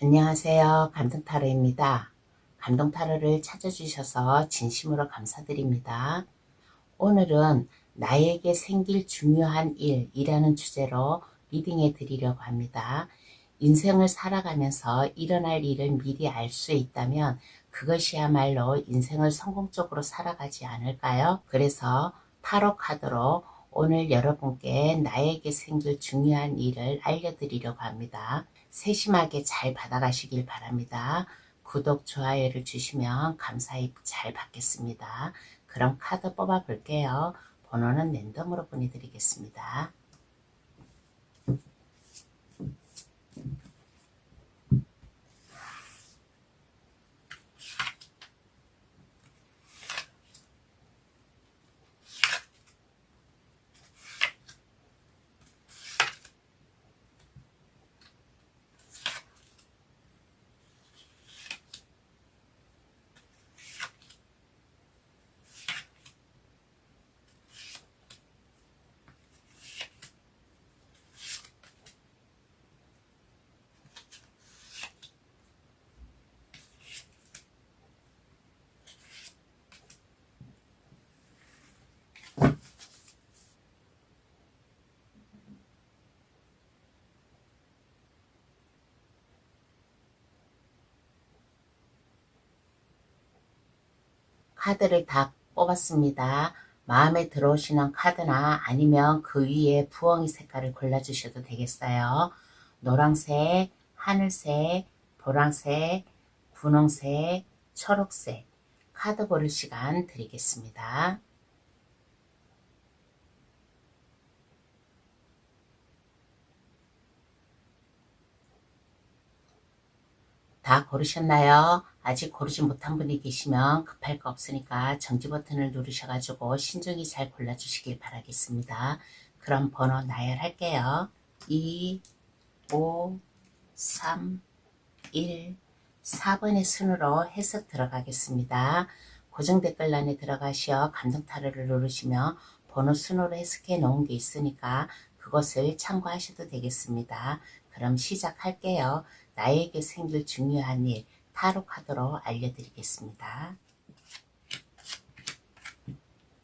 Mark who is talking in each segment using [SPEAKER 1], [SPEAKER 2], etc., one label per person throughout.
[SPEAKER 1] 안녕하세요. 감동타로입니다. 감동타로를 찾아주셔서 진심으로 감사드립니다. 오늘은 나에게 생길 중요한 일이라는 주제로 리딩해 드리려고 합니다. 인생을 살아가면서 일어날 일을 미리 알 수 있다면 그것이야말로 인생을 성공적으로 살아가지 않을까요? 그래서 타로 카드로 오늘 여러분께 나에게 생길 중요한 일을 알려드리려고 합니다. 세심하게 잘 받아가시길 바랍니다. 구독, 좋아요를 주시면 감사히 잘 받겠습니다. 그럼 카드 뽑아 볼게요. 번호는 랜덤으로 보내드리겠습니다. 카드를 다 뽑았습니다. 마음에 들어오시는 카드나 아니면 그 위에 부엉이 색깔을 골라주셔도 되겠어요. 노란색, 하늘색, 보라색, 분홍색, 초록색 카드 고를 시간 드리겠습니다. 다 고르셨나요? 아직 고르지 못한 분이 계시면 급할 거 없으니까 정지 버튼을 누르셔가지고 신중히 잘 골라주시길 바라겠습니다. 그럼 번호 나열할게요. 2, 5, 3, 1, 4번의 순으로 해석 들어가겠습니다. 고정 댓글란에 들어가시어 감동타로를 누르시면 번호 순으로 해석해 놓은 게 있으니까 그것을 참고하셔도 되겠습니다. 그럼 시작할게요. 나에게 생길 중요한 일 타로 카드로 알려드리겠습니다.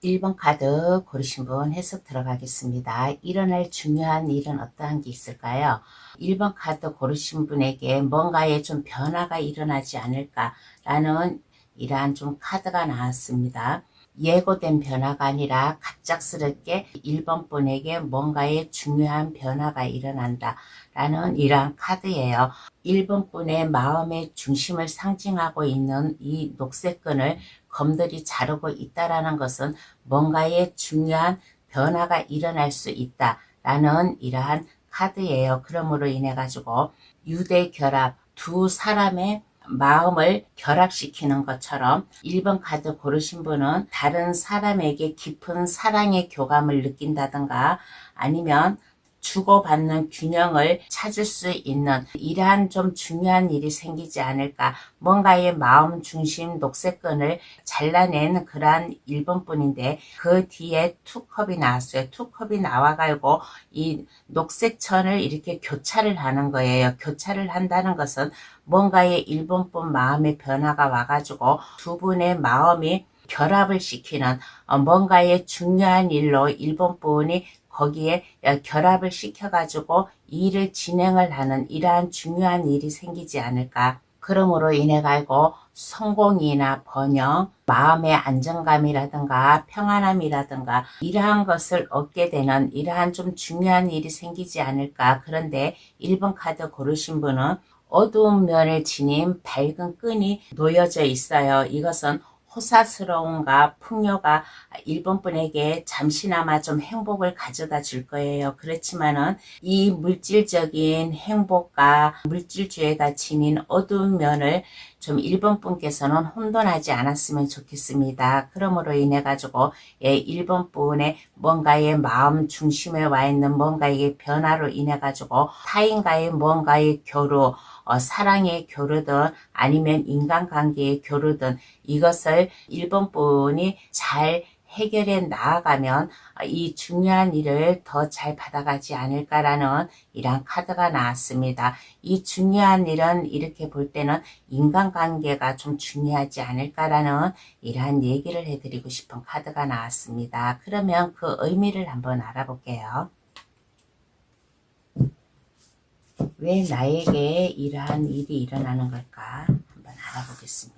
[SPEAKER 1] 1번 카드 고르신 분 해석 들어가겠습니다. 일어날 중요한 일은 어떠한 게 있을까요? 1번 카드 고르신 분에게 뭔가에 좀 변화가 일어나지 않을까라는 이러한 좀 카드가 나왔습니다. 예고된 변화가 아니라 갑작스럽게 1번 분에게 뭔가의 중요한 변화가 일어난다 라는 이러한 카드예요. 1번 분의 마음의 중심을 상징하고 있는 이 녹색 끈을 검들이 자르고 있다라는 것은 뭔가의 중요한 변화가 일어날 수 있다라는 이러한 카드예요. 그러므로 인해 가지고 유대결합, 두 사람의 마음을 결합시키는 것처럼 1번 카드 고르신 분은 다른 사람에게 깊은 사랑의 교감을 느낀다든가 아니면 주고받는 균형을 찾을 수 있는 이러한 좀 중요한 일이 생기지 않을까. 뭔가의 마음 중심 녹색끈을 잘라낸 그러한 1번 분인데 그 뒤에 투컵이 나왔어요. 투컵이 나와가지고 이 녹색천을 이렇게 교차를 하는 거예요. 교차를 한다는 것은 뭔가의 1번 분 마음의 변화가 와가지고 두 분의 마음이 결합을 시키는 뭔가의 중요한 일로 1번 분이 거기에 결합을 시켜가지고 일을 진행을 하는 이러한 중요한 일이 생기지 않을까. 그러므로 인해 가지고 성공이나 번영, 마음의 안정감이라든가 평안함이라든가 이러한 것을 얻게 되는 이러한 좀 중요한 일이 생기지 않을까. 그런데 1번 카드 고르신 분은 어두운 면을 지닌 밝은 끈이 놓여져 있어요. 이것은 호사스러움과 풍요가 1번 분에게 잠시나마 좀 행복을 가져다 줄 거예요. 그렇지만은 이 물질적인 행복과 물질주의가 지닌 어두운 면을 좀 1번 분께서는 혼돈하지 않았으면 좋겠습니다. 그러므로 인해 가지고 1번 분의 뭔가의 마음 중심에 와 있는 뭔가의 변화로 인해 가지고 타인과의 뭔가의 교류, 사랑의 교류든 아니면 인간관계의 교류든 이것을 1번 분이 잘 해결해 나아가면 이 중요한 일을 더 잘 받아가지 않을까라는 이러한 카드가 나왔습니다. 이 중요한 일은 이렇게 볼 때는 인간관계가 좀 중요하지 않을까라는 이러한 얘기를 해드리고 싶은 카드가 나왔습니다. 그러면 그 의미를 한번 알아볼게요. 왜 나에게 이러한 일이 일어나는 걸까? 한번 알아보겠습니다.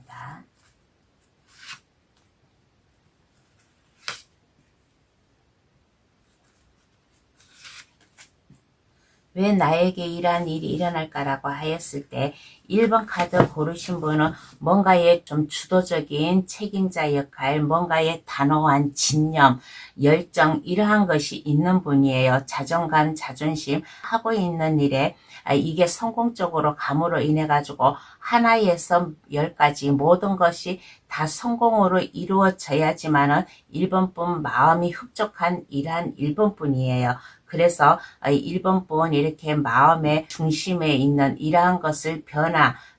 [SPEAKER 1] 왜 나에게 이러한 일이 일어날까라고 하였을 때 1번 카드 고르신 분은 뭔가의 좀 주도적인 책임자 역할, 뭔가의 단호한 진념, 열정 이러한 것이 있는 분이에요. 자존감, 자존심 하고 있는 일에 이게 성공적으로 감으로 인해 가지고 하나에서 10까지 모든 것이 다 성공으로 이루어져야지만은 1번뿐 마음이 흡족한 이러한 1번뿐이에요. 그래서 1번뿐 이렇게 마음의 중심에 있는 이러한 것을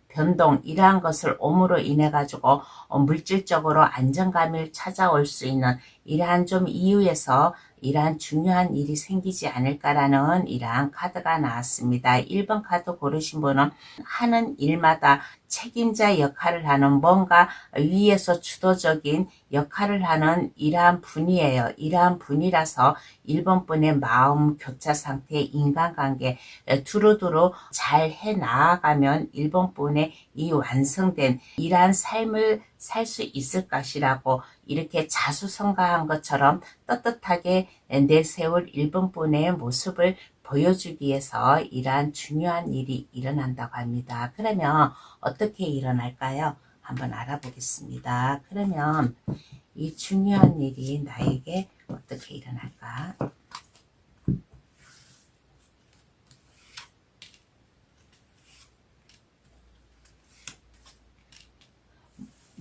[SPEAKER 1] 변동 이러한 것을 옴으로 인해 가지고 물질적으로 안정감을 찾아올 수 있는 이러한 좀 이유에서 이러한 중요한 일이 생기지 않을까라는 이러한 카드가 나왔습니다. 1번 카드 고르신 분은 하는 일마다 책임자 역할을 하는 뭔가 위에서 주도적인 역할을 하는 이러한 분이에요. 이러한 분이라서 1번 분의 마음 교차 상태, 인간관계 두루두루 잘 해 나아가면 1번 분의 이 완성된 이러한 삶을 살 수 있을 것이라고 이렇게 자수성가한 것처럼 떳떳하게 내세울 1번 분의 모습을 보여주기 위해서 이러한 중요한 일이 일어난다고 합니다. 그러면 어떻게 일어날까요? 한번 알아보겠습니다. 그러면 이 중요한 일이 나에게 어떻게 일어날까?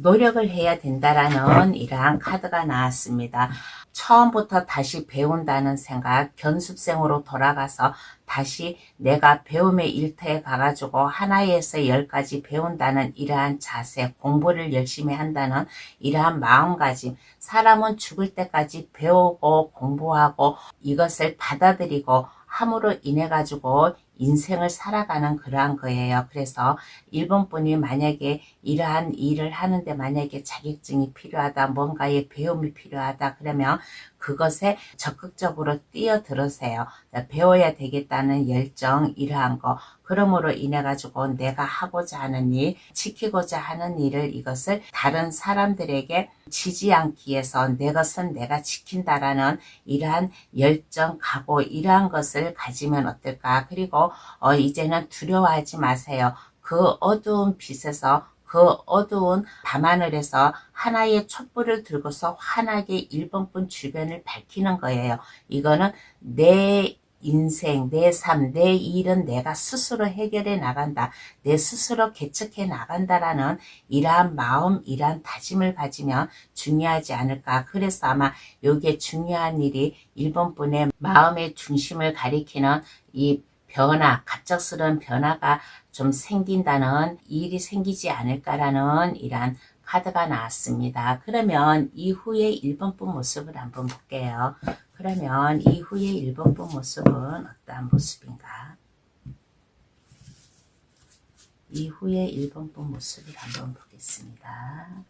[SPEAKER 1] 노력을 해야 된다라는 이러한 카드가 나왔습니다. 처음부터 다시 배운다는 생각, 견습생으로 돌아가서 다시 내가 배움의 일터에 가가지고 하나에서 10까지 배운다는 이러한 자세, 공부를 열심히 한다는 이러한 마음가짐, 사람은 죽을 때까지 배우고 공부하고 이것을 받아들이고 함으로 인해 가지고 인생을 살아가는 그러한 거예요. 그래서 1번 분이 만약에 이러한 일을 하는데 만약에 자격증이 필요하다, 뭔가의 배움이 필요하다 그러면 그것에 적극적으로 뛰어들으세요. 배워야 되겠다는 열정 이러한 거. 그러므로 인해 가지고 내가 하고자 하는 일, 지키고자 하는 일을 이것을 다른 사람들에게 지지 않기 위해서 내 것은 내가 지킨다라는 이러한 열정, 각오 이러한 것을 가지면 어떨까. 그리고 이제는 두려워하지 마세요. 그 어두운 빛에서 그 어두운 밤하늘에서 하나의 촛불을 들고서 환하게 1번뿐 주변을 밝히는 거예요. 이거는 내 인생, 내 삶, 내 일은 내가 스스로 해결해 나간다. 내 스스로 개척해 나간다라는 이러한 마음, 이러한 다짐을 가지면 중요하지 않을까. 그래서 아마 요게 중요한 일이 1번뿐의 마음의 중심을 가리키는 이 변화, 갑작스러운 변화가 좀 생긴다는 일이 생기지 않을까라는 이러한 카드가 나왔습니다. 그러면 이후에 1번뿐 모습을 한번 볼게요. 그러면 이후에 1번뿐 모습은 어떠한 모습인가? 이후에 1번뿐 모습을 한번 보겠습니다.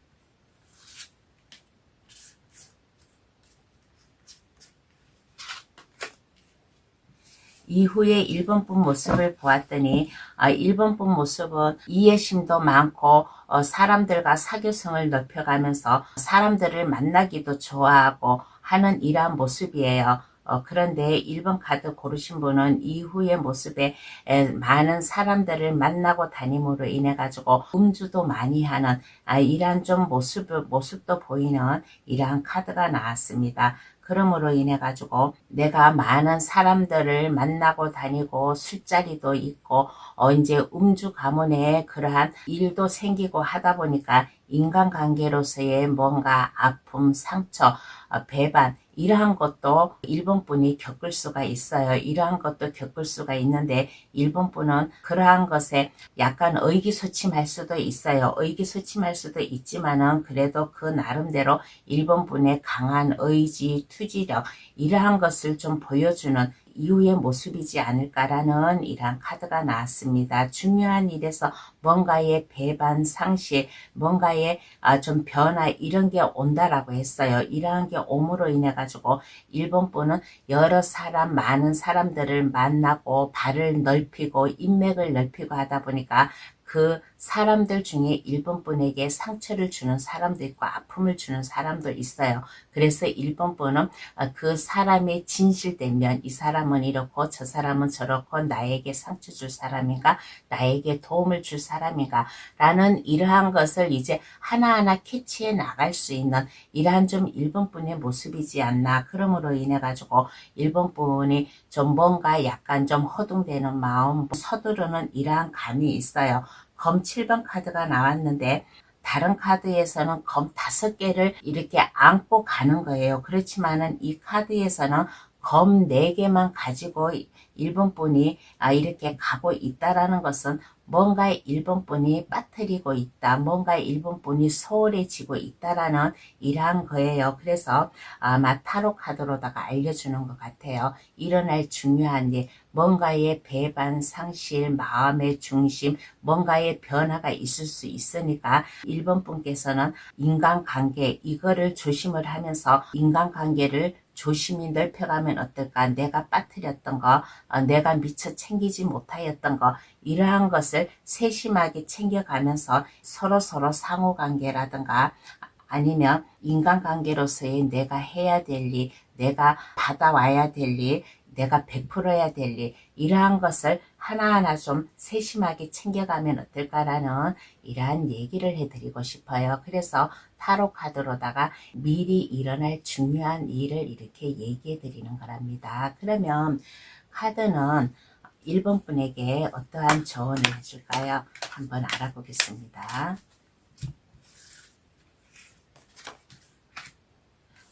[SPEAKER 1] 이후에 1번뿐 모습을 보았더니 1번뿐 모습은 이해심도 많고 사람들과 사교성을 높여가면서 사람들을 만나기도 좋아하고 하는 이러한 모습이에요. 그런데 1번 카드 고르신 분은 이후의 모습에 많은 사람들을 만나고 다님으로 인해 가지고 음주도 많이 하는 이러한 좀 모습도 보이는 이러한 카드가 나왔습니다. 그러므로 인해 가지고 내가 많은 사람들을 만나고 다니고 술자리도 있고 이제 음주 가문에 그러한 일도 생기고 하다 보니까 인간관계로서의 뭔가 아픔, 상처, 배반 이러한 것도 일본 분이 겪을 수가 있어요. 이러한 것도 겪을 수가 있는데 일본 분은 그러한 것에 약간 의기소침할 수도 있어요. 의기소침할 수도 있지만은 그래도 그 나름대로 일본 분의 강한 의지, 투지력 이러한 것을 좀 보여주는 이후의 모습이지 않을까라는 이러한 카드가 나왔습니다. 중요한 일에서 뭔가의 배반, 상실, 뭔가의 좀 변화 이런 게 온다라고 했어요. 이러한 게 옴으로 인해 가지고 일본 분은 여러 사람, 많은 사람들을 만나고 발을 넓히고 인맥을 넓히고 하다 보니까 그 사람들 중에 일본 분에게 상처를 주는 사람도 있고 아픔을 주는 사람도 있어요. 그래서 일본 분은 그 사람이 진실되면 이 사람은 이렇고 저 사람은 저렇고 나에게 상처 줄 사람인가 나에게 도움을 줄 사람인가 라는 이러한 것을 이제 하나하나 캐치해 나갈 수 있는 이러한 좀 일본 분의 모습이지 않나. 그러므로 인해 가지고 일본 분이 좀 뭔가 약간 좀 허둥대는 마음, 서두르는 이러한 감이 있어요. 검 7번 카드가 나왔는데 다른 카드에서는 검 5개를 이렇게 안고 가는 거예요. 그렇지만은 이 카드에서는 검 4개만 가지고 일본 분이 이렇게 가고 있다라는 것은 뭔가 일본 분이 빠뜨리고 있다. 뭔가 일본 분이 소홀해지고 있다라는 이러한 거예요. 그래서 아마 타로 카드로다가 알려주는 것 같아요. 일어날 중요한 일, 뭔가의 배반, 상실, 마음의 중심, 뭔가의 변화가 있을 수 있으니까 일본 분께서는 인간관계 이거를 조심을 하면서 인간관계를 조심히 넓혀가면 어떨까? 내가 빠뜨렸던 거, 내가 미처 챙기지 못하였던 거 이러한 것을 세심하게 챙겨가면서 서로서로 상호관계라든가 아니면 인간관계로서의 내가 해야 될 일, 내가 받아와야 될 일, 내가 베풀어야 될 일, 이러한 것을 하나하나 좀 세심하게 챙겨가면 어떨까라는 이러한 얘기를 해드리고 싶어요. 그래서 타로 카드로다가 미리 일어날 중요한 일을 이렇게 얘기해 드리는 거랍니다. 그러면 카드는 1번 분에게 어떠한 조언을 해줄까요? 한번 알아보겠습니다.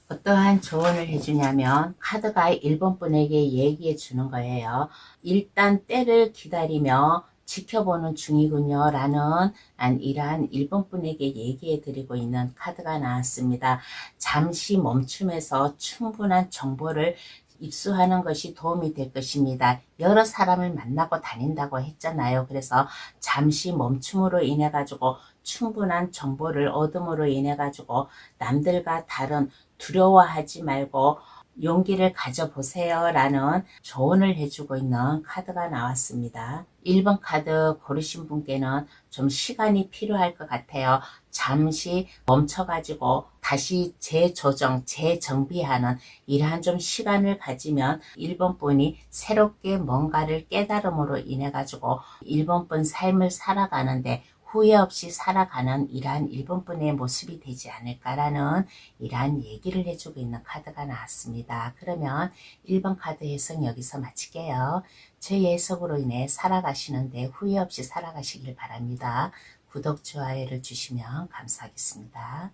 [SPEAKER 1] 어떠한 조언을 해주냐면 카드가 1번 분에게 얘기해 주는 거예요. 일단 때를 기다리며 지켜보는 중이군요 라는 이러한 1번 분에게 얘기해 드리고 있는 카드가 나왔습니다. 잠시 멈춤해서 충분한 정보를 입수하는 것이 도움이 될 것입니다. 여러 사람을 만나고 다닌다고 했잖아요. 그래서 잠시 멈춤으로 인해 가지고 충분한 정보를 얻음으로 인해 가지고 남들과 다른 두려워하지 말고 용기를 가져보세요 라는 조언을 해주고 있는 카드가 나왔습니다. 1번 카드 고르신 분께는 좀 시간이 필요할 것 같아요. 잠시 멈춰가지고 다시 재조정, 재정비하는 이러한 좀 시간을 가지면 1번 분이 새롭게 뭔가를 깨달음으로 인해 가지고 1번 분 삶을 살아가는데 후회 없이 살아가는 이러한 1번 분의 모습이 되지 않을까라는 이러한 얘기를 해주고 있는 카드가 나왔습니다. 그러면 1번 카드 해석 여기서 마칠게요. 제 해석으로 인해 살아가시는데 후회 없이 살아가시길 바랍니다. 구독, 좋아요를 주시면 감사하겠습니다.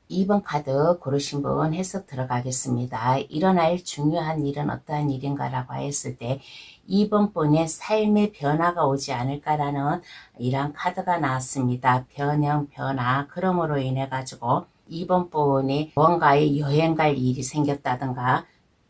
[SPEAKER 1] 2번 카드 고르신 분 해석 들어가겠습니다. 일어날 중요한 일은 어떠한 일인가 라고 했을 때 2번 분의 삶의 변화가 오지 않을까라는 이러한 카드가 나왔습니다. 변형, 변화. 그러므로 인해 가지고 2번 분이 뭔가의 여행 갈 일이 생겼다든가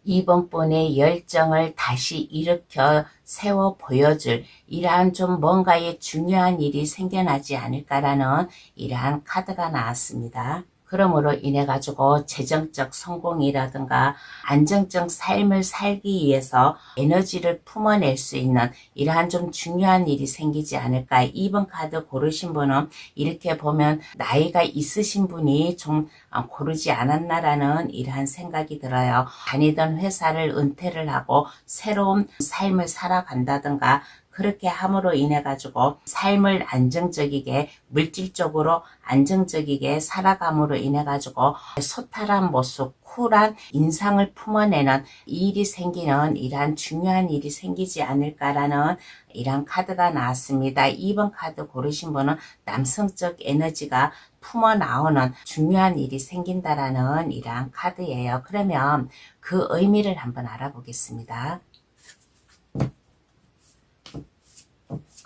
[SPEAKER 1] 2번 분의 열정을 다시 일으켜 세워 보여줄 이러한 좀 뭔가의 중요한 일이 생겨나지 않을까라는 이러한 카드가 나왔습니다. 그러므로 인해 가지고 재정적 성공이라든가 안정적 삶을 살기 위해서 에너지를 품어낼 수 있는 이러한 좀 중요한 일이 생기지 않을까. 2번 카드 고르신 분은 이렇게 보면 나이가 있으신 분이 좀 고르지 않았나라는 이러한 생각이 들어요. 다니던 회사를 은퇴를 하고 새로운 삶을 살아간다든가 그렇게 함으로 인해 가지고 삶을 안정적이게 물질적으로 안정적이게 살아감으로 인해 가지고 소탈한 모습, 쿨한 인상을 품어내는 일이 생기는 이러한 중요한 일이 생기지 않을까라는 이러한 카드가 나왔습니다. 2번 카드 고르신 분은 남성적 에너지가 품어 나오는 중요한 일이 생긴다라는 이러한 카드예요. 그러면 그 의미를 한번 알아보겠습니다.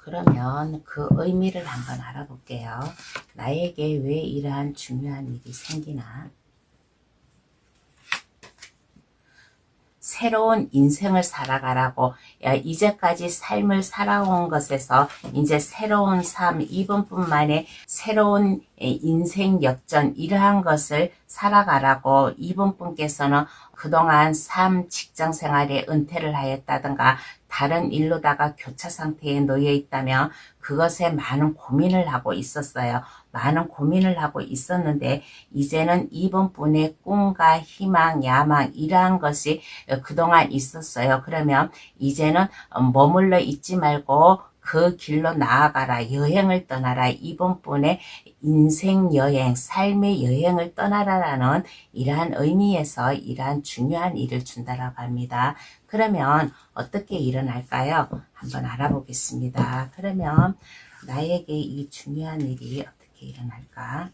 [SPEAKER 1] 그러면 그 의미를 한번 알아볼게요. 나에게 왜 이러한 중요한 일이 생기나? 새로운 인생을 살아가라고, 이제까지 삶을 살아온 것에서 이제 새로운 삶, 이번뿐만에 새로운 인생 역전, 이러한 것을 살아가라고. 이번분께서는 그동안 삶, 직장 생활에 은퇴를 하였다든가 다른 일로다가 교차 상태에 놓여 있다면 그것에 많은 고민을 하고 있었어요. 많은 고민을 하고 있었는데 이제는 이번 분의 꿈과 희망, 야망 이러한 것이 그동안 있었어요. 그러면 이제는 머물러 있지 말고 그 길로 나아가라. 여행을 떠나라. 이번 분의 인생 여행, 삶의 여행을 떠나라라는 이러한 의미에서 이러한 중요한 일을 준다라고 합니다. 그러면 어떻게 일어날까요? 한번 알아보겠습니다. 그러면 나에게 이 중요한 일이 어떻게 일어날까?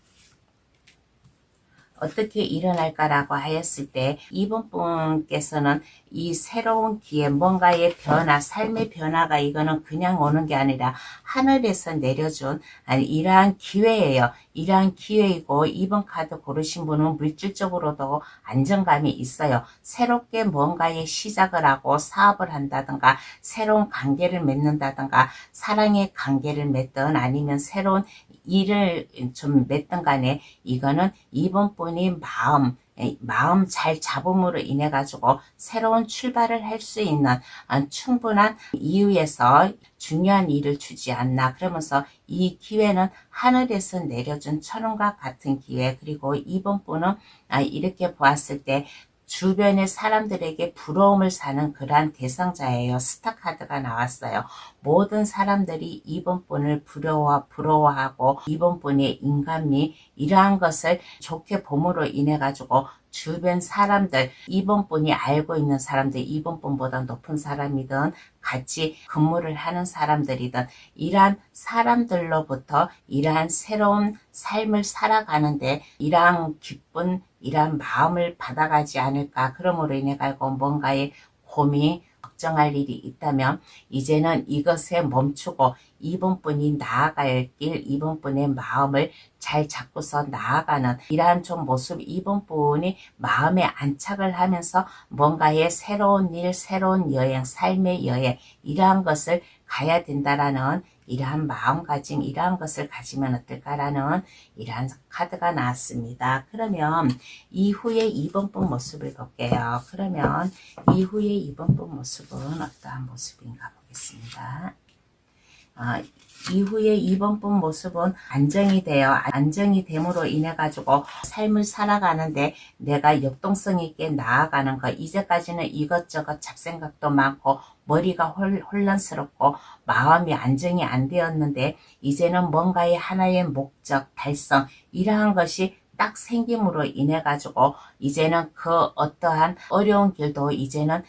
[SPEAKER 1] 어떻게 일어날까라고 하였을 때 이번 분께서는 이 새로운 기회, 뭔가의 변화, 삶의 변화가 이거는 그냥 오는 게 아니라 하늘에서 내려준 이러한 기회예요. 이러한 기회이고 이번 카드 고르신 분은 물질적으로도 안정감이 있어요. 새롭게 뭔가의 시작을 하고 사업을 한다든가 새로운 관계를 맺는다든가 사랑의 관계를 맺든 아니면 새로운 일을 좀 맺든 간에 이거는 이번 분이 마음 잘 잡음으로 인해 가지고 새로운 출발을 할 수 있는 충분한 이유에서 중요한 일을 주지 않나. 그러면서 이 기회는 하늘에서 내려준 천운과 같은 기회. 그리고 이번 분은 이렇게 보았을 때 주변의 사람들에게 부러움을 사는 그러한 대상자예요. 스타 카드가 나왔어요. 모든 사람들이 이번 분을 부러워하고 이번 분의 인간미 이러한 것을 좋게 봄으로 인해 가지고 주변 사람들, 이번 분이 알고 있는 사람들, 이번 분보다 높은 사람이든 같이 근무를 하는 사람들이든 이러한 사람들로부터 이러한 새로운 삶을 살아가는데 이러한 기쁜 이러한 마음을 받아가지 않을까. 그러므로 인해 가지고 뭔가의 고민, 걱정할 일이 있다면 이제는 이것에 멈추고 이번 분이 나아갈 길, 이번 분의 마음을 잘 잡고서 나아가는 이러한 좀 모습, 이번 분이 마음에 안착을 하면서 뭔가의 새로운 일, 새로운 여행, 삶의 여행 이러한 것을 가야 된다라는 이러한 마음가짐, 이러한 것을 가지면 어떨까라는 이러한 카드가 나왔습니다. 그러면 이후에 이번 분 모습을 볼게요. 그러면 이후에 이번 분 모습은 어떠한 모습인가 보겠습니다. 이후에 이번 분 모습은 안정이 돼요. 안정이 됨으로 인해 가지고 삶을 살아가는데 내가 역동성 있게 나아가는 것. 이제까지는 이것저것 잡생각도 많고 머리가 혼란스럽고 마음이 안정이 안 되었는데 이제는 뭔가의 하나의 목적, 달성 이러한 것이 딱 생김으로 인해 가지고 이제는 그 어떠한 어려운 길도 이제는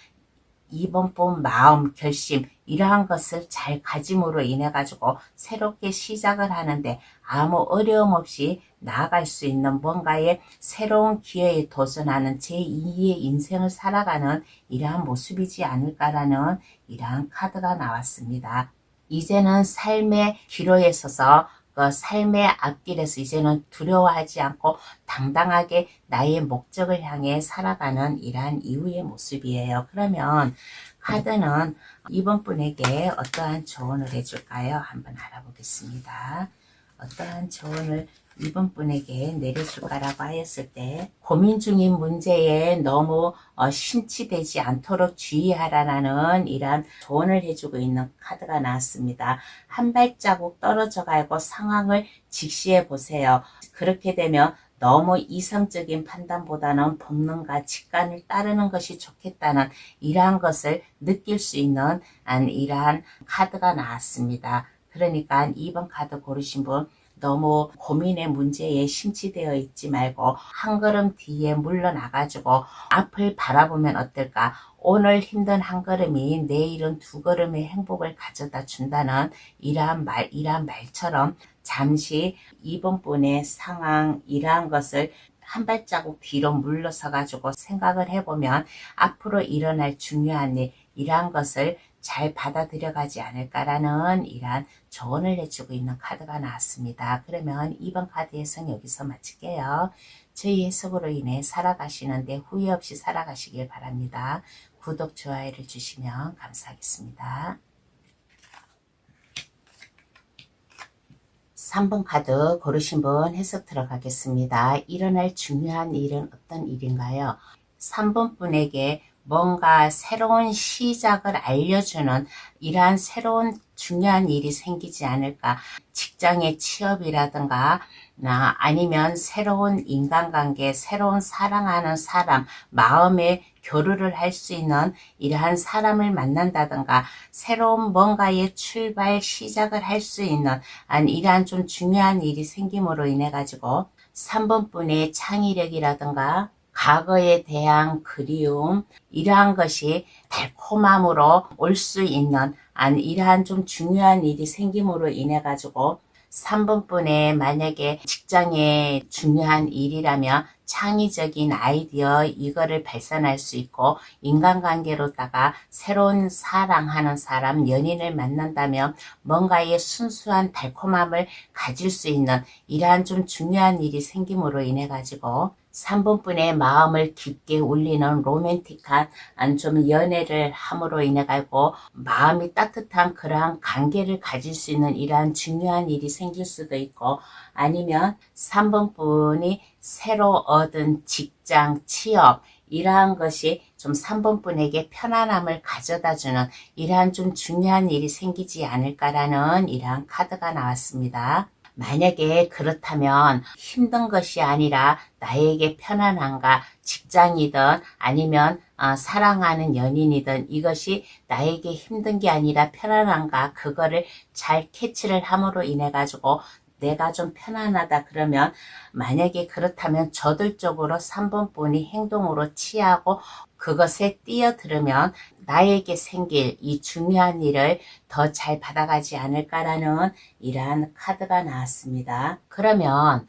[SPEAKER 1] 이번 분 마음, 결심 이러한 것을 잘 가짐으로 인해 가지고 새롭게 시작을 하는데 아무 어려움 없이 나아갈 수 있는 뭔가의 새로운 기회에 도전하는 제2의 인생을 살아가는 이러한 모습이지 않을까라는 이러한 카드가 나왔습니다. 이제는 삶의 기로에 서서 그 삶의 앞길에서 이제는 두려워하지 않고 당당하게 나의 목적을 향해 살아가는 이러한 이후의 모습이에요. 그러면 카드는 이번 분에게 어떠한 조언을 해줄까요? 한번 알아보겠습니다. 어떠한 조언을 이번 분에게 내려줄까라고 하였을 때 고민 중인 문제에 너무 심취되지 않도록 주의하라는 이러한 조언을 해주고 있는 카드가 나왔습니다. 한 발자국 떨어져 가고 상황을 직시해 보세요. 그렇게 되면 너무 이성적인 판단보다는 본능과 직관을 따르는 것이 좋겠다는 이러한 것을 느낄 수 있는 이러한 카드가 나왔습니다. 그러니까 2번 카드 고르신 분 너무 고민의 문제에 심취되어 있지 말고 한 걸음 뒤에 물러나가지고 앞을 바라보면 어떨까? 오늘 힘든 한 걸음이 내일은 두 걸음의 행복을 가져다 준다는 이러한 말처럼 잠시 2번 분의 상황 이러한 것을 한 발자국 뒤로 물러서 가지고 생각을 해보면 앞으로 일어날 중요한 일 이러한 것을 잘 받아들여 가지 않을까라는 이러한 조언을 해주고 있는 카드가 나왔습니다. 그러면 2번 카드 해석 여기서 마칠게요. 저희 해석으로 인해 살아가시는데 후회 없이 살아가시길 바랍니다. 구독, 좋아요를 주시면 감사하겠습니다. 3번 카드 고르신 분 해석 들어가겠습니다. 일어날 중요한 일은 어떤 일인가요? 3번 분에게 뭔가 새로운 시작을 알려주는 이러한 새로운 중요한 일이 생기지 않을까. 직장의 취업이라든가 아니면 새로운 인간관계, 새로운 사랑하는 사람, 마음의 교류를 할 수 있는 이러한 사람을 만난다든가 새로운 뭔가의 출발 시작을 할 수 있는 이러한 좀 중요한 일이 생김으로 인해 가지고 3번 분의 창의력이라든가 과거에 대한 그리움 이러한 것이 달콤함으로 올 수 있는 이러한 좀 중요한 일이 생김으로 인해 가지고 3번 분의 만약에 직장에 중요한 일이라면 창의적인 아이디어 이거를 발산할 수 있고 인간관계로다가 새로운 사랑하는 사람 연인을 만난다면 뭔가의 순수한 달콤함을 가질 수 있는 이러한 좀 중요한 일이 생김으로 인해 가지고 3번 분의 마음을 깊게 울리는 로맨틱한 좀 연애를 함으로 인해 가지고 마음이 따뜻한 그러한 관계를 가질 수 있는 이러한 중요한 일이 생길 수도 있고 아니면 3번 분이 새로 얻은 직장, 취업 이러한 것이 좀 3번 분에게 편안함을 가져다주는 이러한 좀 중요한 일이 생기지 않을까라는 이러한 카드가 나왔습니다. 만약에 그렇다면 힘든 것이 아니라 나에게 편안함과 직장이든 아니면 사랑하는 연인이든 이것이 나에게 힘든 게 아니라 편안함과 그거를 잘 캐치를 함으로 인해 가지고 내가 좀 편안하다 그러면 만약에 그렇다면 저돌적으로 3번 분이 행동으로 취하고 그것에 뛰어들으면 나에게 생길 이 중요한 일을 더 잘 받아가지 않을까라는 이러한 카드가 나왔습니다. 그러면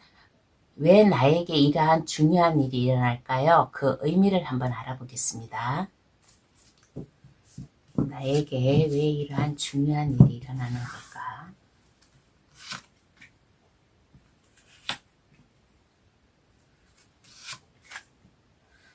[SPEAKER 1] 왜 나에게 이러한 중요한 일이 일어날까요? 그 의미를 한번 알아보겠습니다. 나에게 왜 이러한 중요한 일이 일어나는 걸까?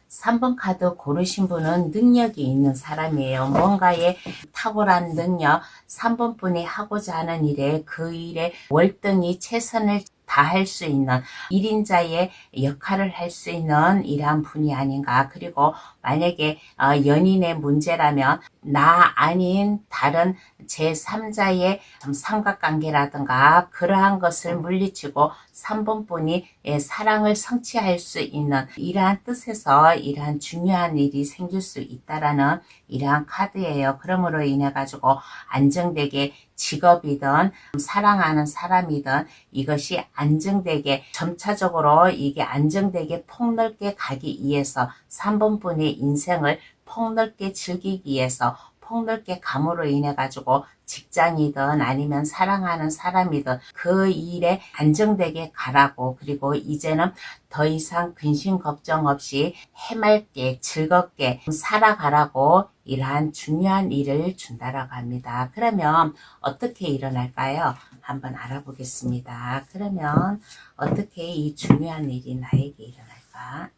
[SPEAKER 1] 3번 카드 고르신 분은 능력이 있는 사람이에요. 뭔가에 탁월한 능력, 3번 분이 하고자 하는 일에 그 일에 월등히 최선을 다할 수 있는 1인자의 역할을 할 수 있는 이러한 분이 아닌가. 그리고 만약에 연인의 문제라면 나 아닌 다른 제3자의 삼각관계라든가 그러한 것을 물리치고 3번 분이 사랑을 성취할 수 있는 이러한 뜻에서 이러한 중요한 일이 생길 수 있다라는 이러한 카드예요. 그러므로 인해 가지고 안정되게 직업이든 사랑하는 사람이든 이것이 안정되게 점차적으로 이게 안정되게 폭넓게 가기 위해서 3번 분의 인생을 폭넓게 즐기기 위해서 폭넓게 감으로 인해 가지고 직장이든 아니면 사랑하는 사람이든 그 일에 안정되게 가라고 그리고 이제는 더 이상 근심 걱정 없이 해맑게 즐겁게 살아가라고 이러한 중요한 일을 준다라고 합니다. 그러면 어떻게 일어날까요? 한번 알아보겠습니다. 그러면 어떻게 이 중요한 일이 나에게 일어날까?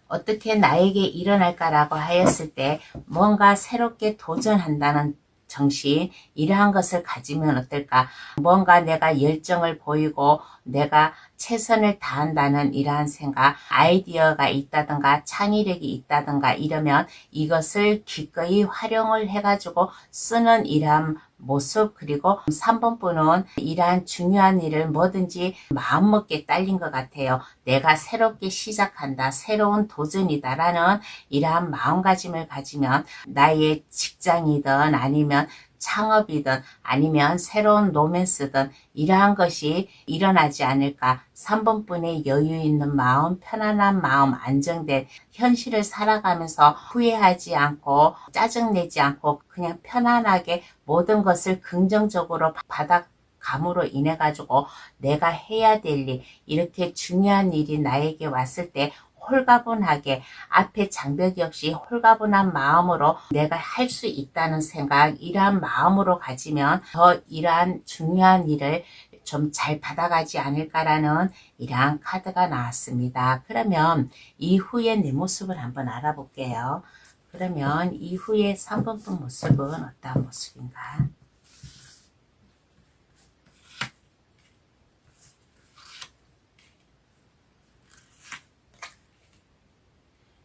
[SPEAKER 1] 어떻게 나에게 일어날까라고 하였을 때 뭔가 새롭게 도전한다는 정신 이러한 것을 가지면 어떨까? 뭔가 내가 열정을 보이고 내가 최선을 다한다는 이러한 생각, 아이디어가 있다든가 창의력이 있다든가 이러면 이것을 기꺼이 활용을 해가지고 쓰는 이러한 모습, 그리고 3번 분은 이러한 중요한 일을 뭐든지 마음먹게 딸린 것 같아요. 내가 새롭게 시작한다, 새로운 도전이다 라는 이러한 마음가짐을 가지면 나의 직장이든 아니면 창업이든 아니면 새로운 로맨스든 이러한 것이 일어나지 않을까. 3번 분의 여유 있는 마음, 편안한 마음, 안정된 현실을 살아가면서 후회하지 않고 짜증내지 않고 그냥 편안하게 모든 것을 긍정적으로 받아감으로 인해 가지고 내가 해야 될 일, 이렇게 중요한 일이 나에게 왔을 때 홀가분하게 앞에 장벽이 없이 홀가분한 마음으로 내가 할 수 있다는 생각, 이러한 마음으로 가지면 더 이러한 중요한 일을 좀 잘 받아가지 않을까라는 이러한 카드가 나왔습니다. 그러면 이후에 내 모습을 한번 알아볼게요. 그러면 이후에 3번 분 모습은 어떤 모습인가?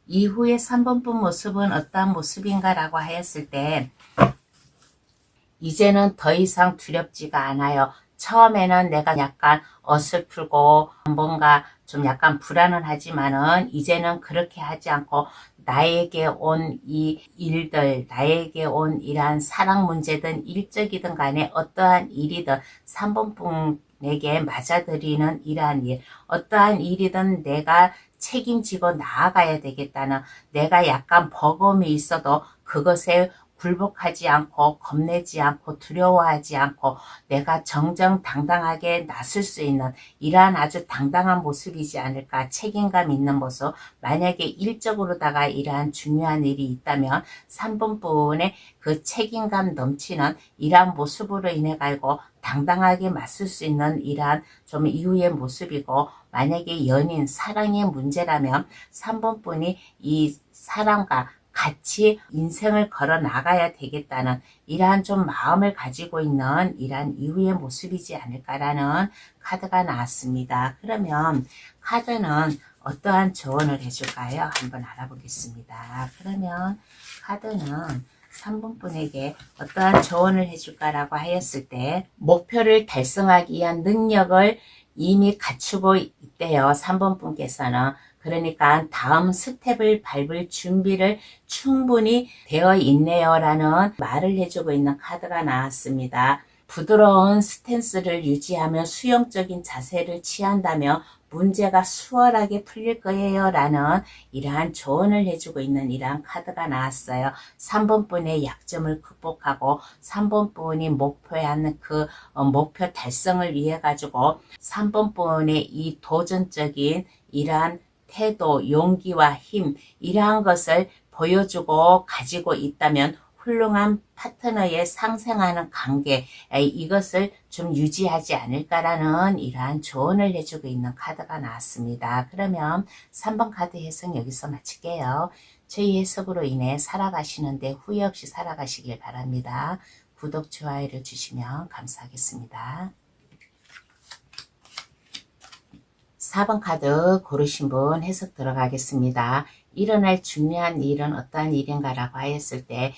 [SPEAKER 1] 이후에 3번 분 모습은 어떠한 모습인가 라고 하였을 때 이제는 더 이상 두렵지가 않아요. 처음에는 내가 약간 어설프고 뭔가 좀 약간 불안은 하지만은 이제는 그렇게 하지 않고 나에게 온 이 일들, 나에게 온 이러한 사랑 문제든 일적이든 간에 어떠한 일이든 3번 분에게 맞아들이는 이러한 일, 어떠한 일이든 내가 책임지고 나아가야 되겠다는, 내가 약간 버거움이 있어도 그것에 굴복하지 않고 겁내지 않고 두려워하지 않고 내가 정정당당하게 나설 수 있는 이러한 아주 당당한 모습이지 않을까. 책임감 있는 모습. 만약에 일적으로다가 이러한 중요한 일이 있다면 3번 분의 그 책임감 넘치는 이러한 모습으로 인해 가지고 당당하게 맞설 수 있는 이러한 좀 이후의 모습이고, 만약에 연인, 사랑의 문제라면 3번 분이 이 사랑과 같이 인생을 걸어 나가야 되겠다는 이러한 좀 마음을 가지고 있는 이러한 이후의 모습이지 않을까라는 카드가 나왔습니다. 그러면 카드는 어떠한 조언을 해줄까요? 한번 알아보겠습니다. 그러면 카드는 3번 분에게 어떠한 조언을 해줄까라고 하였을 때 목표를 달성하기 위한 능력을 이미 갖추고 있대요. 3번 분께서는. 그러니까 다음 스텝을 밟을 준비를 충분히 되어 있네요 라는 말을 해주고 있는 카드가 나왔습니다. 부드러운 스탠스를 유지하며 수용적인 자세를 취한다면 문제가 수월하게 풀릴 거예요 라는 이러한 조언을 해주고 있는 이러한 카드가 나왔어요. 3번 분의 약점을 극복하고 3번 분이 목표하는 그 목표 달성을 위해 가지고 3번 분의 이 도전적인 이러한 태도, 용기와 힘, 이러한 것을 보여주고 가지고 있다면 훌륭한 파트너의 상생하는 관계, 이것을 좀 유지하지 않을까라는 이러한 조언을 해주고 있는 카드가 나왔습니다. 그러면 3번 카드 해석 여기서 마칠게요. 저희 해석으로 인해 살아가시는데 후회 없이 살아가시길 바랍니다. 구독, 좋아요를 주시면 감사하겠습니다. 4번 카드 고르신 분 해석 들어가겠습니다. 일어날 중요한 일은 어떠한 일인가 라고 하였을 때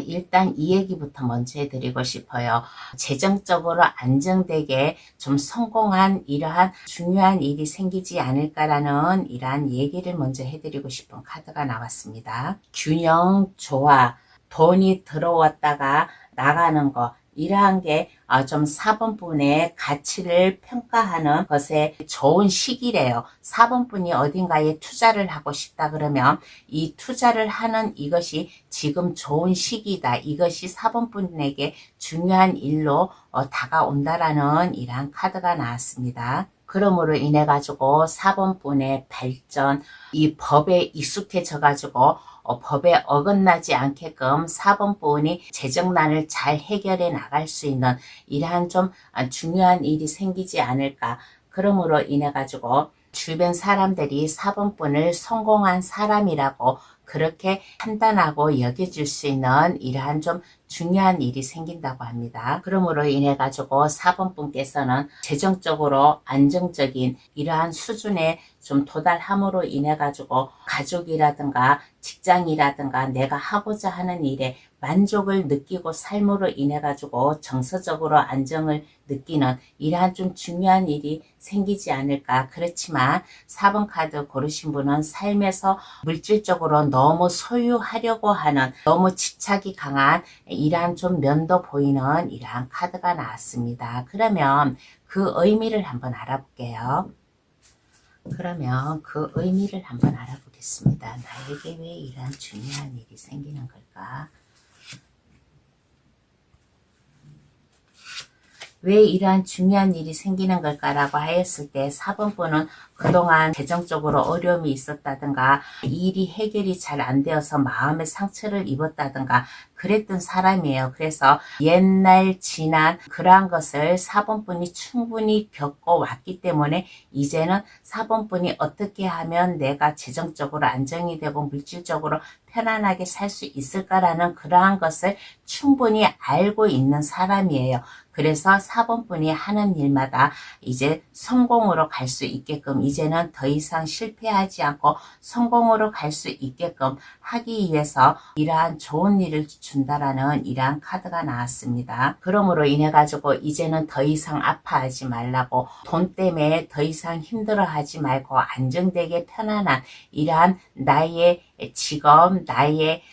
[SPEAKER 1] 일단 이 얘기부터 먼저 해드리고 싶어요. 재정적으로 안정되게 좀 성공한 이러한 중요한 일이 생기지 않을까라는 이러한 얘기를 먼저 해드리고 싶은 카드가 나왔습니다. 균형, 조화, 돈이 들어왔다가 나가는 거, 이러한 게 좀 4번 분의 가치를 평가하는 것에 좋은 시기래요. 4번 분이 어딘가에 투자를 하고 싶다 그러면 이 투자를 하는 이것이 지금 좋은 시기다. 이것이 4번 분에게 중요한 일로 다가온다라는 이러한 카드가 나왔습니다. 그러므로 인해 가지고 4번 분의 발전, 이 법에 익숙해져 가지고 법에 어긋나지 않게끔 4번 분이 재정난을 잘 해결해 나갈 수 있는 이러한 좀 중요한 일이 생기지 않을까. 그러므로 인해 가지고 주변 사람들이 4번 분을 성공한 사람이라고 그렇게 판단하고 여겨질 수 있는 이러한 좀 중요한 일이 생긴다고 합니다. 그러므로 인해 가지고 4번 분께서는 재정적으로 안정적인 이러한 수준에 좀 도달함으로 인해 가지고 가족이라든가 직장이라든가 내가 하고자 하는 일에 만족을 느끼고 삶으로 인해 가지고 정서적으로 안정을 느끼는 이러한 좀 중요한 일이 생기지 않을까. 그렇지만 4번 카드 고르신 분은 삶에서 물질적으로 너무 소유하려고 하는 너무 집착이 강한 이러한 좀 면도 보이는 이러한 카드가 나왔습니다. 그러면 그 의미를 한번 알아볼게요. 그러면 그 의미를 한번 알아보겠습니다. 나에게 왜 이러한 중요한 일이 생기는 걸까? 왜 이러한 중요한 일이 생기는 걸까라고 하였을 때 4번 분은 그동안 재정적으로 어려움이 있었다든가 일이 해결이 잘 안 되어서 마음의 상처를 입었다든가 그랬던 사람이에요. 그래서 옛날 지난 그러한 것을 4번 분이 충분히 겪어왔기 때문에 이제는 4번 분이 어떻게 하면 내가 재정적으로 안정이 되고 물질적으로 편안하게 살 수 있을까라는 그러한 것을 충분히 알고 있는 사람이에요. 그래서 4번 분이 하는 일마다 이제 성공으로 갈 수 있게끔 이제는 더 이상 실패하지 않고 성공으로 갈 수 있게끔 하기 위해서 이러한 좋은 일을 준다라는 이러한 카드가 나왔습니다. 그러므로 인해 가지고 이제는 더 이상 아파하지 말라고 돈 때문에 더 이상 힘들어하지 말고 안정되게 편안한 이러한 나의 직업, 나의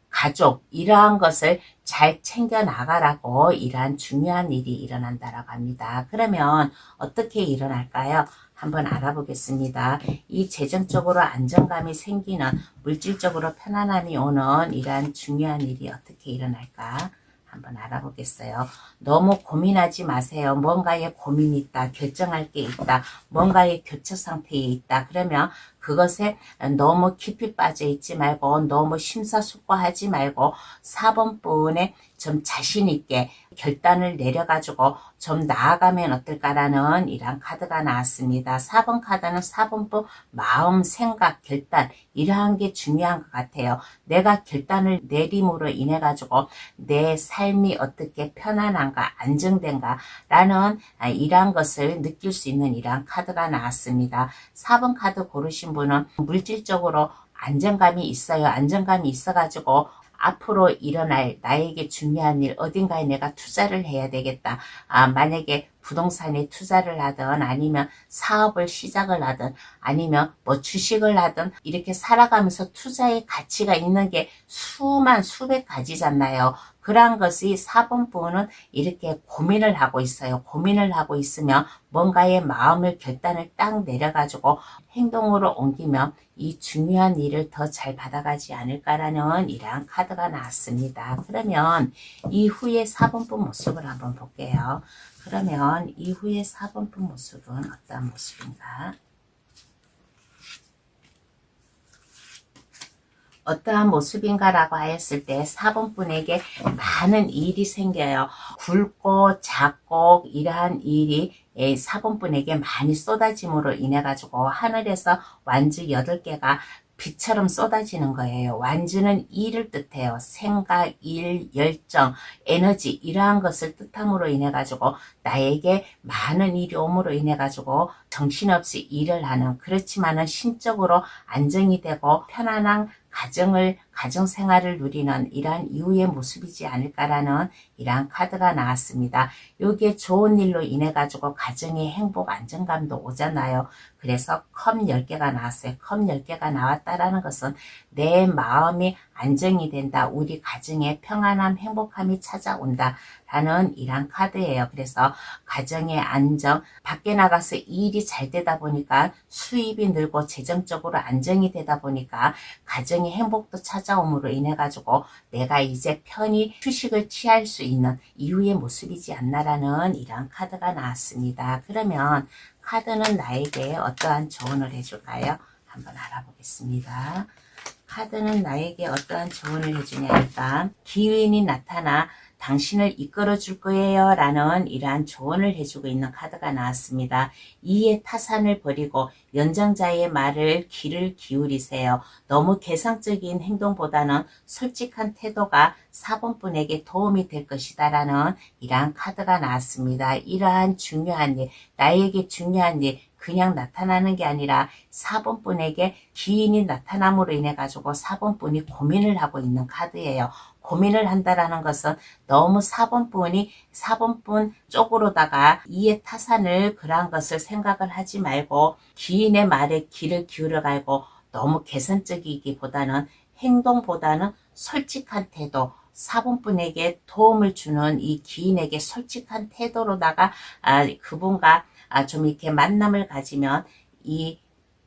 [SPEAKER 1] 가족 이러한 것을 잘 챙겨 나가라고 이러한 중요한 일이 일어난다라고 합니다. 그러면 어떻게 일어날까요? 한번 알아보겠습니다. 이 재정적으로 안정감이 생기는 물질적으로 편안함이 오는 이러한 중요한 일이 어떻게 일어날까? 한번 알아보겠어요. 너무 고민하지 마세요. 뭔가에 고민이 있다. 결정할 게 있다. 뭔가의 교체 상태에 있다. 그러면 그것에 너무 깊이 빠져 있지 말고 너무 심사숙고하지 말고 4번 분에 좀 자신 있게 결단을 내려가지고 좀 나아가면 어떨까라는 이런 카드가 나왔습니다. 4번 카드는 4번 분 마음, 생각, 결단 이러한 게 중요한 것 같아요. 내가 결단을 내림으로 인해 가지고 내 삶이 어떻게 편안한가 안정된가 라는 이러한 것을 느낄 수 있는 이러한 카드가 나왔습니다. 4번 카드 고르신 분은 물질적으로 안정감이 있어요. 안정감이 있어가지고 앞으로 일어날 나에게 중요한 일 어딘가에 내가 투자를 해야 되겠다. 만약에 부동산에 투자를 하든 아니면 사업을 시작을 하든 아니면 뭐 주식을 하든 이렇게 살아가면서 투자의 가치가 있는 게 수백 가지잖아요. 그러한 것이 4번 분은 이렇게 고민을 하고 있어요. 고민을 하고 있으면 뭔가의 마음을 결단을 딱 내려가지고 행동으로 옮기면 이 중요한 일을 더 잘 받아가지 않을까라는 이러한 카드가 나왔습니다. 그러면 이후에 4번 분 모습을 한번 볼게요. 그러면 이후에 4번 분 모습은 어떤 모습인가? 어떠한 모습인가라고 하였을 때 4번 분에게 많은 일이 생겨요. 굵고 작고 이러한 일이 4번 분에게 많이 쏟아짐으로 인해 가지고 하늘에서 완주 8개가 비처럼 쏟아지는 거예요. 완주는 일을 뜻해요. 생각, 일, 열정, 에너지 이러한 것을 뜻함으로 인해 가지고 나에게 많은 일이 옴으로 인해 가지고 정신없이 일을 하는 그렇지만은 심적으로 안정이 되고 편안한 가정생활을 누리는 이러한 이후의 모습이지 않을까라는 이러한 카드가 나왔습니다. 여기에 좋은 일로 인해 가지고 가정의 행복 안정감도 오잖아요. 그래서 컵 10개가 나왔어요. 컵 10개가 나왔다라는 것은 내 마음이 안정이 된다. 우리 가정에 평안함, 행복함이 찾아온다. 라는 이러한 카드예요. 그래서 가정의 안정, 밖에 나가서 일이 잘 되다 보니까 수입이 늘고 재정적으로 안정이 되다 보니까 가정의 행복도 찾아옴으로 인해 가지고 내가 이제 편히 휴식을 취할 수 있는 이후의 모습이지 않나라는 이러한 카드가 나왔습니다. 그러면 카드는 나에게 어떠한 조언을 해줄까요? 한번 알아보겠습니다. 카드는 나에게 어떠한 조언을 해주냐니까 기운이 나타나 당신을 이끌어 줄 거예요 라는 이러한 조언을 해주고 있는 카드가 나왔습니다. 이해 타산을 버리고 연장자의 말을 귀를 기울이세요. 너무 계상적인 행동보다는 솔직한 태도가 4번 분에게 도움이 될 것이다 라는 이러한 카드가 나왔습니다. 이러한 중요한 일, 나에게 중요한 일, 그냥 나타나는 게 아니라 4번 분에게 기인이 나타남으로 인해 가지고 4번 분이 고민을 하고 있는 카드예요. 고민을 한다라는 것은 너무 4번 분이 4번 분 쪽으로다가 이해 타산을 그러한 것을 생각을 하지 말고 기인의 말에 귀를 기울여 가지고 너무 계산적이기보다는 행동보다는 솔직한 태도, 4번 분에게 도움을 주는 이 기인에게 솔직한 태도로다가 그분과 좀 이렇게 만남을 가지면 이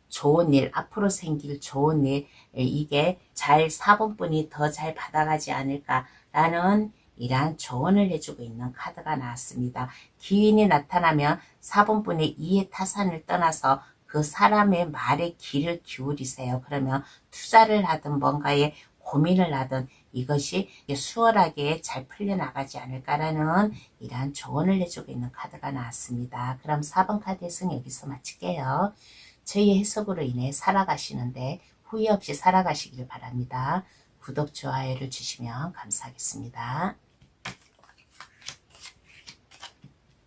[SPEAKER 1] 좋은 일, 앞으로 생길 좋은 일, 이게 잘 4번 분이 더 잘 받아가지 않을까라는 이러한 조언을 해주고 있는 카드가 나왔습니다. 기인이 나타나면 4번 분의 이해 타산을 떠나서 그 사람의 말에 귀를 기울이세요. 그러면 투자를 하든 뭔가에 고민을 하든 이것이 수월하게 잘 풀려나가지 않을까라는 이러한 조언을 해주고 있는 카드가 나왔습니다. 그럼 4번 카드 해석 여기서 마칠게요. 저희 해석으로 인해 살아가시는데 후회 없이 살아가시길 바랍니다. 구독, 좋아요를 주시면 감사하겠습니다.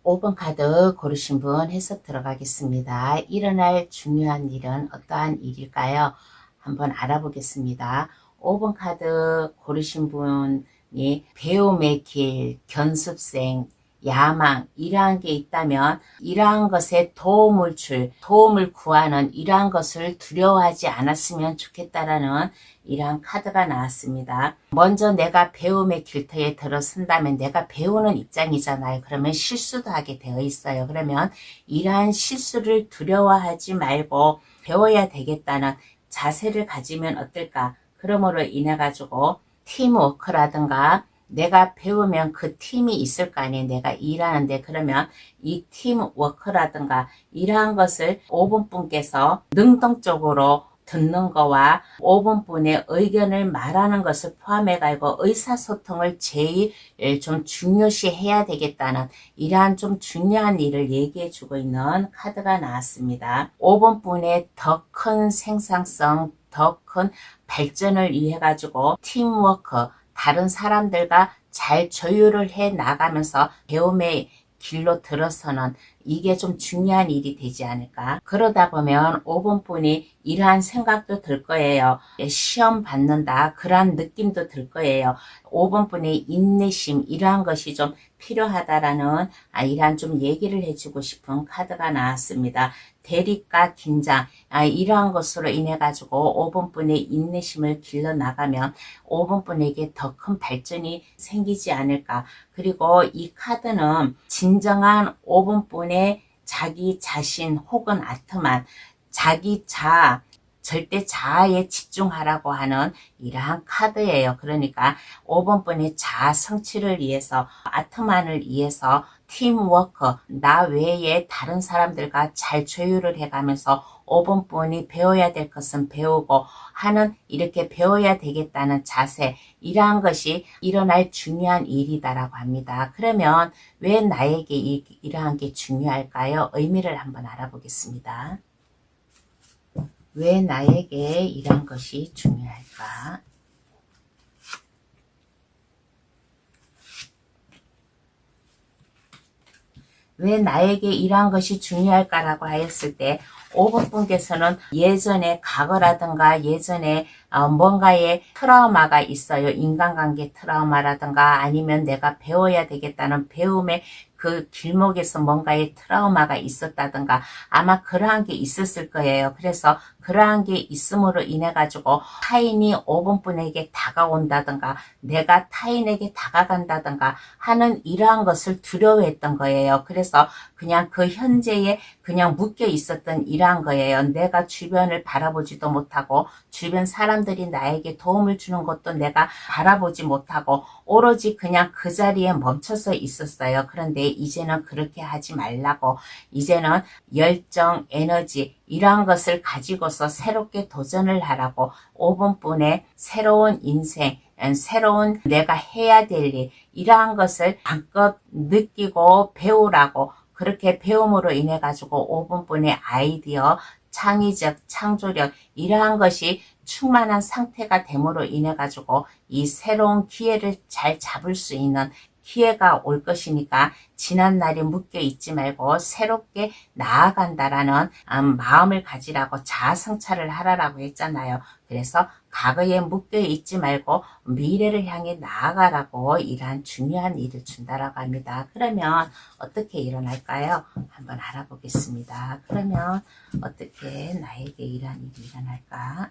[SPEAKER 1] 5번 카드 고르신 분 해석 들어가겠습니다. 일어날 중요한 일은 어떠한 일일까요? 한번 알아보겠습니다. 5번 카드 고르신 분이 배움의 길, 견습생, 야망 이러한 게 있다면 이러한 것에 도움을 구하는 이러한 것을 두려워하지 않았으면 좋겠다라는 이러한 카드가 나왔습니다. 먼저 내가 배움의 길터에 들어선다면 내가 배우는 입장이잖아요. 그러면 실수도 하게 되어 있어요. 그러면 이러한 실수를 두려워하지 말고 배워야 되겠다는 자세를 가지면 어떨까? 그러므로 인해 가지고 팀워크라든가 내가 배우면 그 팀이 있을 거 아니에요. 내가 일하는데 그러면 이 팀워크라든가 이러한 것을 5번 분께서 능동적으로 듣는 거와 5번 분의 의견을 말하는 것을 포함해 가지고 의사소통을 제일 좀 중요시 해야 되겠다는 이러한 좀 중요한 일을 얘기해 주고 있는 카드가 나왔습니다. 5번 분의 더 큰 생산성, 더 큰 발전을 위해 가지고 팀워크 다른 사람들과 잘 조율을 해 나가면서 배움의 길로 들어서는 이게 좀 중요한 일이 되지 않을까. 그러다 보면 5번 분이 이러한 생각도 들 거예요. 시험 받는다 그러한 느낌도 들 거예요. 5번 분의 인내심 이러한 것이 좀 필요하다라는 이러한 좀 얘기를 해주고 싶은 카드가 나왔습니다. 대립과 긴장 이러한 것으로 인해 가지고 5번 분의 인내심을 길러 나가면 5번 분에게 더 큰 발전이 생기지 않을까. 그리고 이 카드는 진정한 5번 분의 자기 자신 혹은 아트만 자기 자아 절대 자아에 집중하라고 하는 이러한 카드예요. 그러니까 5번 분의 자아 성취를 위해서 아트만을 위해서 팀워크 나 외에 다른 사람들과 잘 조율을 해가면서 5번 분이 배워야 될 것은 배우고 하는 이렇게 배워야 되겠다는 자세 이러한 것이 일어날 중요한 일이다라고 합니다. 그러면 왜 나에게 이러한 게 중요할까요? 의미를 한번 알아보겠습니다. 왜 나에게 이런 것이 중요할까? 왜 나에게 이러한 것이 중요할까라고 하였을 때 5번 분께서는 예전에 과거라든가 예전에 뭔가의 트라우마가 있어요. 인간관계 트라우마라든가 아니면 내가 배워야 되겠다는 배움의 그 길목에서 뭔가의 트라우마가 있었다든가 아마 그러한 게 있었을 거예요. 그래서 그러한 게 있음으로 인해 가지고 타인이 5번 분에게 다가온다든가 내가 타인에게 다가간다든가 하는 이러한 것을 두려워했던 거예요. 그래서 그냥 그 현재에 그냥 묶여 있었던 이러한 거예요. 내가 주변을 바라보지도 못하고 주변 사람들이 나에게 도움을 주는 것도 내가 바라보지 못하고 오로지 그냥 그 자리에 멈춰서 있었어요. 그런데 이제는 그렇게 하지 말라고 이제는 열정, 에너지 이러한 것을 가지고서 새롭게 도전을 하라고 5분뿐에 새로운 인생, 새로운 내가 해야 될 일, 이러한 것을 마음껏 느끼고 배우라고, 그렇게 배움으로 인해 가지고 5분뿐의 아이디어, 창의적, 창조력, 이러한 것이 충만한 상태가 됨으로 인해 가지고 이 새로운 기회를 잘 잡을 수 있는 기회가 올 것이니까 지난 날에 묶여 있지 말고 새롭게 나아간다라는 마음을 가지라고 자아성찰을 하라고 했잖아요. 그래서 과거에 묶여 있지 말고 미래를 향해 나아가라고 이러한 중요한 일을 준다라고 합니다. 그러면 어떻게 일어날까요? 한번 알아보겠습니다. 그러면 어떻게 나에게 이러한 일이 일어날까?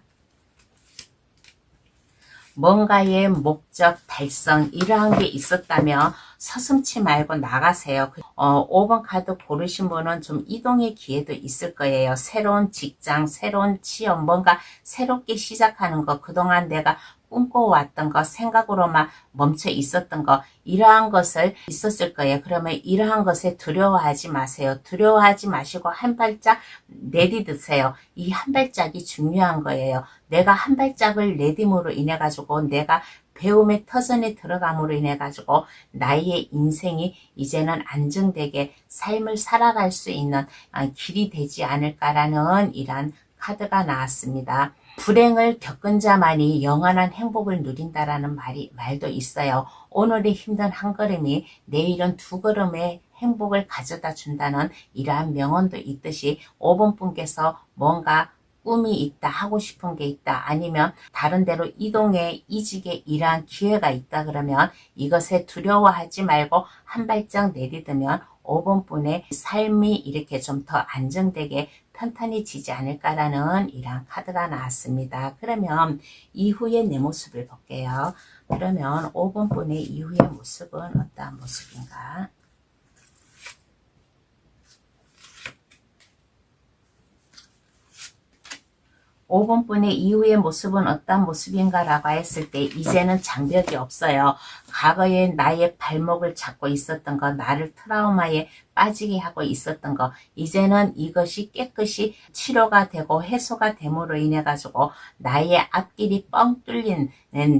[SPEAKER 1] 뭔가의 목적 달성 이러한 게 있었다면 서슴지 말고 나가세요. 5번 카드 고르신 분은 좀 이동의 기회도 있을 거예요. 새로운 직장, 새로운 취업, 뭔가 새롭게 시작하는 거, 그동안 내가 꿈꿔왔던 거, 생각으로만 멈춰 있었던 거, 이러한 것을 있었을 거예요. 그러면 이러한 것에 두려워하지 마세요. 두려워하지 마시고 한 발짝 내디드세요. 이 한 발짝이 중요한 거예요. 내가 한 발짝을 내딤으로 인해 가지고 내가 배움의 터전에 들어감으로 인해 가지고 나의 인생이 이제는 안정되게 삶을 살아갈 수 있는 길이 되지 않을까라는 이러한 카드가 나왔습니다. 불행을 겪은 자만이 영원한 행복을 누린다라는 말도 있어요. 오늘의 힘든 한 걸음이 내일은 두 걸음의 행복을 가져다 준다는 이러한 명언도 있듯이 5번 분께서 뭔가 꿈이 있다, 하고 싶은 게 있다, 아니면 다른 데로 이동해 이직에 이러한 기회가 있다 그러면 이것에 두려워하지 말고 한 발짝 내딛으면 5번 분의 삶이 이렇게 좀 더 안정되게 편탄해지지 않을까라는 이러한 카드가 나왔습니다. 그러면 이후의 내 모습을 볼게요. 그러면 5번 분의 이후의 모습은 어떠한 모습인가? 5분분의 이후의 모습은 어떤 모습인가 라고 했을 때 이제는 장벽이 없어요. 과거에 나의 발목을 잡고 있었던 거, 나를 트라우마에 빠지게 하고 있었던 거, 이제는 이것이 깨끗이 치료가 되고 해소가 됨으로 인해 가지고 나의 앞길이 뻥 뚫린,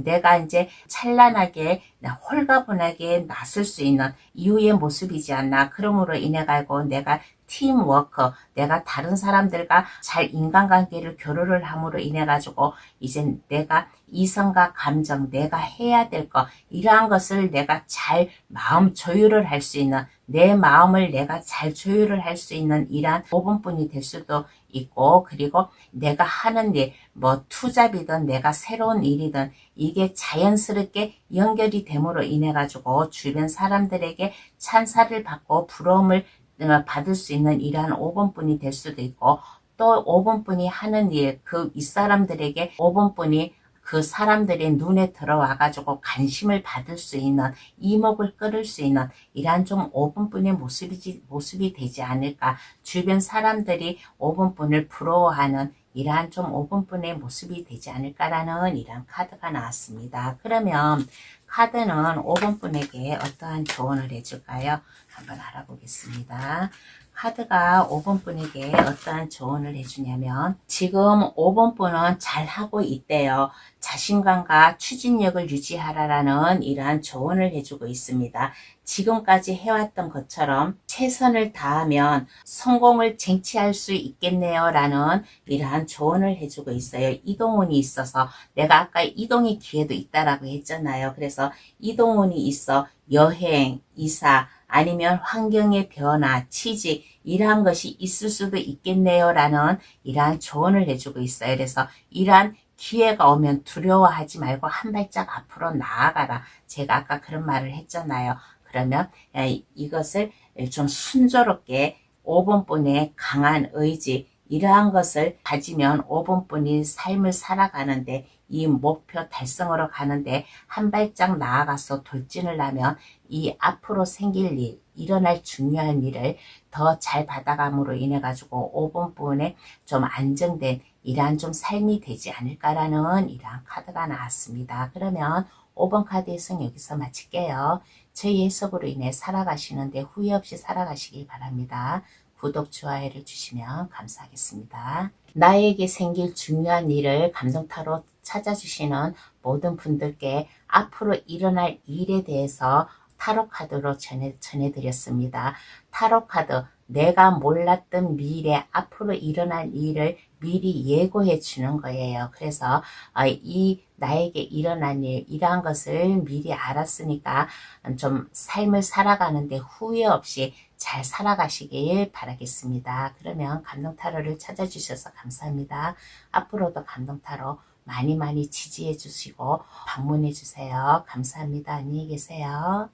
[SPEAKER 1] 내가 이제 찬란하게 홀가분하게 나설 수 있는 이후의 모습이지 않나. 그러므로 인해 가지고 내가 팀워크, 내가 다른 사람들과 잘 인간관계를 교류를 함으로 인해 가지고 이제 내가 이성과 감정, 내가 해야 될 것, 이러한 것을 내가 잘 마음 조율을 할 수 있는, 내 마음을 내가 잘 조율을 할 수 있는 이러한 5분뿐이 될 수도 있고, 그리고 내가 하는 일, 뭐 투잡이든 내가 새로운 일이든 이게 자연스럽게 연결이 됨으로 인해 가지고 주변 사람들에게 찬사를 받고 부러움을 받을 수 있는 이러한 5번뿐이 될 수도 있고, 또 5번뿐이 하는 일, 그 윗사람들에게 5번뿐이 그 사람들의 눈에 들어와 가지고 관심을 받을 수 있는, 이목을 끌을 수 있는 이러한 좀 5번뿐의 모습이 되지 않을까. 주변 사람들이 5번뿐을 부러워하는 이러한 좀 5번뿐의 모습이 되지 않을까라는 이러한 카드가 나왔습니다. 그러면 카드는 5번뿐에게 어떠한 조언을 해줄까요? 한번 알아보겠습니다. 카드가 5번뿐에게 어떠한 조언을 해주냐면, 지금 5번뿐은 잘하고 있대요. 자신감과 추진력을 유지하라라는 이러한 조언을 해주고 있습니다. 지금까지 해왔던 것처럼 최선을 다하면 성공을 쟁취할 수 있겠네요 라는 이러한 조언을 해주고 있어요. 이동운이 있어서, 내가 아까 이동의 기회도 있다라고 했잖아요. 그래서 이동운이 있어 여행, 이사, 아니면 환경의 변화, 취직, 이러한 것이 있을 수도 있겠네요 라는 이러한 조언을 해주고 있어요. 그래서 이러한 기회가 오면 두려워하지 말고 한 발짝 앞으로 나아가라. 제가 아까 그런 말을 했잖아요. 그러면 이것을 좀 순조롭게 5번뿐의 강한 의지, 이러한 것을 가지면 5번뿐이 삶을 살아가는데, 이 목표 달성으로 가는데 한 발짝 나아가서 돌진을 하면 이 앞으로 생길 일, 일어날 중요한 일을 더 잘 받아감으로 인해 가지고 5번뿐에 좀 안정된 이러한 좀 삶이 되지 않을까라는 이러한 카드가 나왔습니다. 그러면 5번 카드 해석 여기서 마칠게요. 저희 해석으로 인해 살아가시는데 후회 없이 살아가시길 바랍니다. 구독, 좋아요를 주시면 감사하겠습니다. 나에게 생길 중요한 일을 감동타로 찾아주시는 모든 분들께 앞으로 일어날 일에 대해서 타로 카드로 전해드렸습니다. 타로 카드, 내가 몰랐던 미래, 앞으로 일어날 일을 미리 예고해 주는 거예요. 그래서 이 나에게 일어난 일, 이러한 것을 미리 알았으니까 좀 삶을 살아가는데 후회 없이 잘 살아가시길 바라겠습니다. 그러면 감동타로를 찾아주셔서 감사합니다. 앞으로도 감동타로 많이 지지해 주시고 방문해 주세요. 감사합니다. 안녕히 계세요.